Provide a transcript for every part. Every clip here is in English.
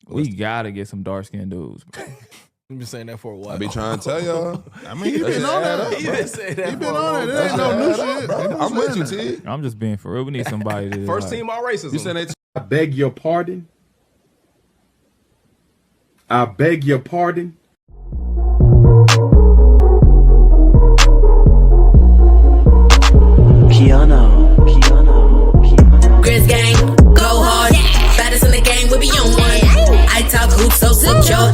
We gotta get some dark skinned dudes, bro. You've been saying that for a while. I be trying to tell y'all. I mean, he been on that. He been saying that. He been on it. It ain't no new shit. I'm with you, T. I'm just being for real. We need somebody to First team all racism. You said they I beg your pardon. I beg your pardon. KeyAno. Grizz gang, go hard. Baddest in the game, we be on one. I talk hoops so secure.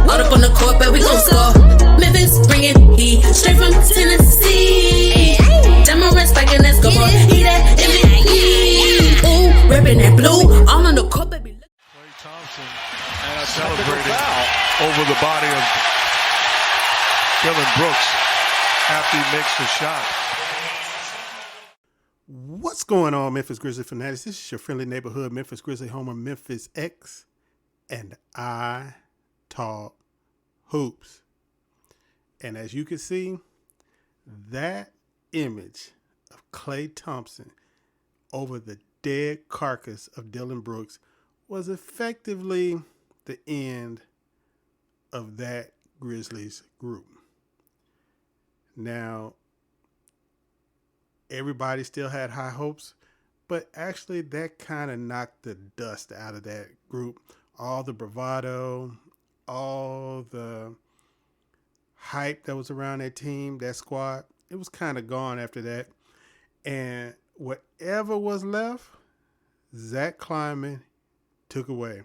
All up on the court, but we gon' score. Memphis bringing heat straight from Tennessee. Demo respecting, let's go for he that MVP. Ooh, ripping that blue, all on the court, baby. Klay Thompson celebrating over the body of Dillon Brooks after he makes the shot. What's going on, Memphis Grizzly fanatics? This is your friendly neighborhood Memphis Grizzly homer, Memphis X, and I talk hoops. And as you can see, that image of Klay Thompson over the dead carcass of Dillon Brooks was effectively the end of that Grizzlies group. Now, everybody still had high hopes, but actually that kind of knocked the dust out of that group. All the bravado, all the hype that was around that team, that squad, it was kind of gone after that. And whatever was left, Zach Kleiman took away.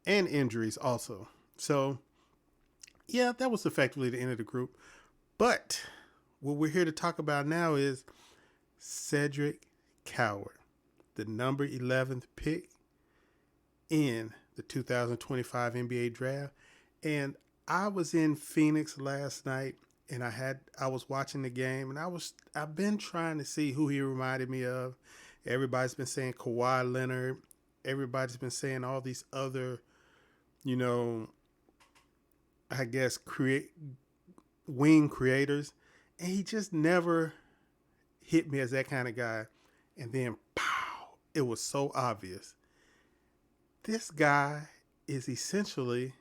And injuries also. So, yeah, that was effectively the end of the group. But what we're here to talk about now is Cedric Coward, the number 11th pick in the 2025 NBA draft. And I was in Phoenix last night and I was watching the game and I've been trying to see who he reminded me of. Everybody's been saying Kawhi Leonard. Everybody's been saying all these other, I guess wing creators. And he just never hit me as that kind of guy. And then, pow, it was so obvious. This guy is essentially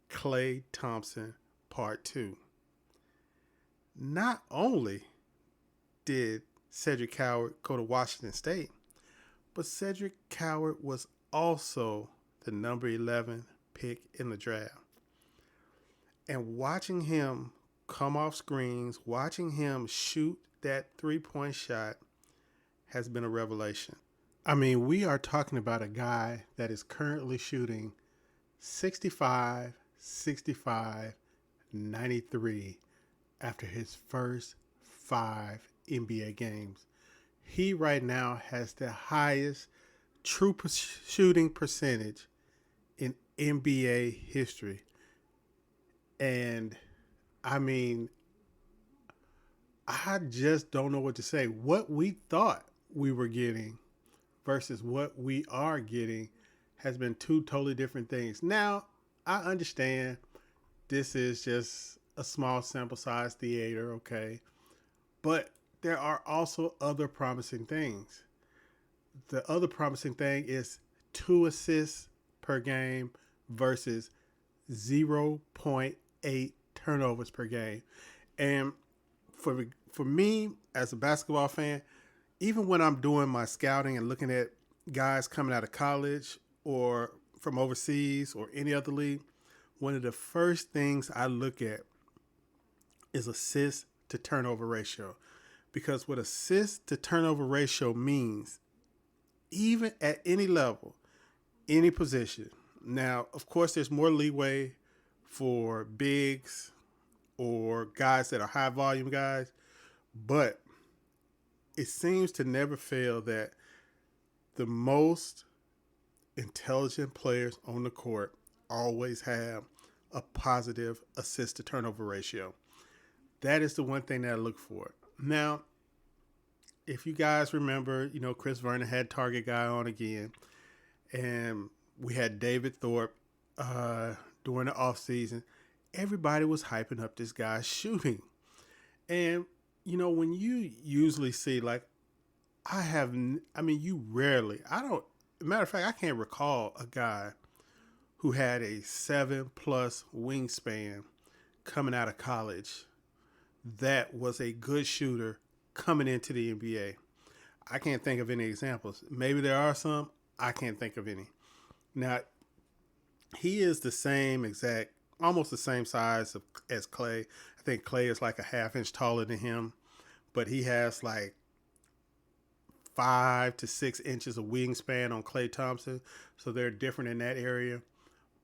Klay Thompson Part 2. Not only did Cedric Coward go to Washington State, but Cedric Coward was also the number 11 pick in the draft. And watching him come off screens, watching him shoot that three-point shot has been a revelation. I mean, we are talking about a guy that is currently shooting 65, 65, 93 after his first 5 NBA games. He right now has the highest true shooting percentage in NBA history. And I mean, I just don't know what to say. What we thought we were getting versus what we are getting has been two totally different things. Now, I understand this is just a small sample size theater, okay? But there are also other promising things. The other promising thing is 2 assists per game versus 0.8 turnovers per game. And for me, as a basketball fan, even when I'm doing my scouting and looking at guys coming out of college or from overseas or any other league, one of the first things I look at is assist to turnover ratio. Because what assist to turnover ratio means, even at any level, any position. Now, of course, there's more leeway for bigs or guys that are high volume guys, but it seems to never fail that the most intelligent players on the court always have a positive assist to turnover ratio. That is the one thing that I look for. Now, if you guys remember, Chris Vernon had Target Guy on again, and we had David Thorpe during the offseason. Everybody was hyping up this guy's shooting. And, when you usually see, matter of fact, I can't recall a guy who had a 7+ wingspan coming out of college that was a good shooter coming into the NBA. I can't think of any examples. Maybe there are some. I can't think of any. Now, he is the same exact, almost the same size as Klay. I think Klay is like a half inch taller than him, but he has like 5 to 6 inches of wingspan on Klay Thompson. So they're different in that area.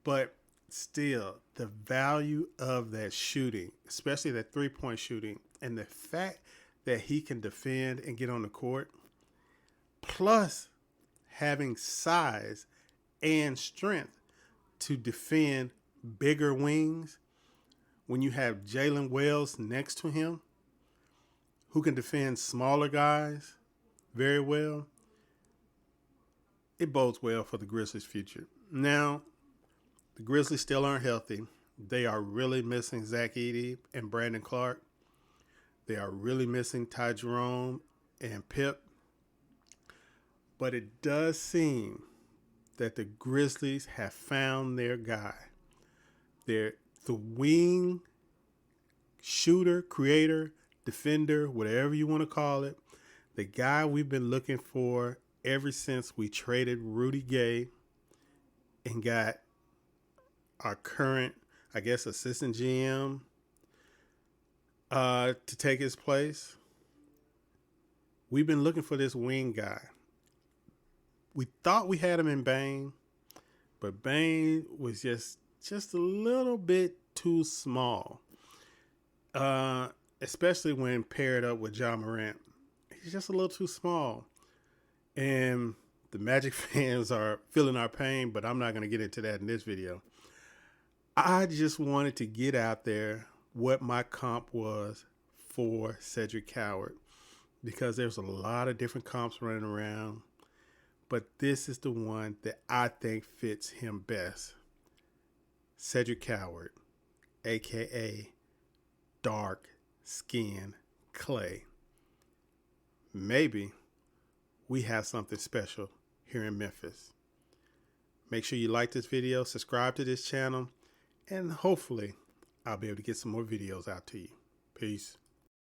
But still, the value of that shooting, especially that 3-point shooting, and the fact that he can defend and get on the court, plus having size and strength to defend bigger wings, when you have Jalen Wells next to him, who can defend smaller guys very well, it bodes well for the Grizzlies' future. Now, the Grizzlies still aren't healthy. They are really missing Zach Edey and Brandon Clark. They are really missing Ty Jerome and Pip. But it does seem that the Grizzlies have found their guy. They're the wing shooter, creator, defender, whatever you want to call it. The guy we've been looking for ever since we traded Rudy Gay and got our current, I guess, assistant GM to take his place. We've been looking for this wing guy. We thought we had him in Bane, but Bane was just a little bit too small, especially when paired up with Ja Morant. He's just a little too small. And the Magic fans are feeling our pain, but I'm not going to get into that in this video. I just wanted to get out there what my comp was for Cedric Coward, because there's a lot of different comps running around, but this is the one that I think fits him best. Cedric Coward, a.k.a. Dark Skin Klay. Maybe we have something special here in Memphis. Make sure you like this video, subscribe to this channel, and hopefully I'll be able to get some more videos out to you. Peace.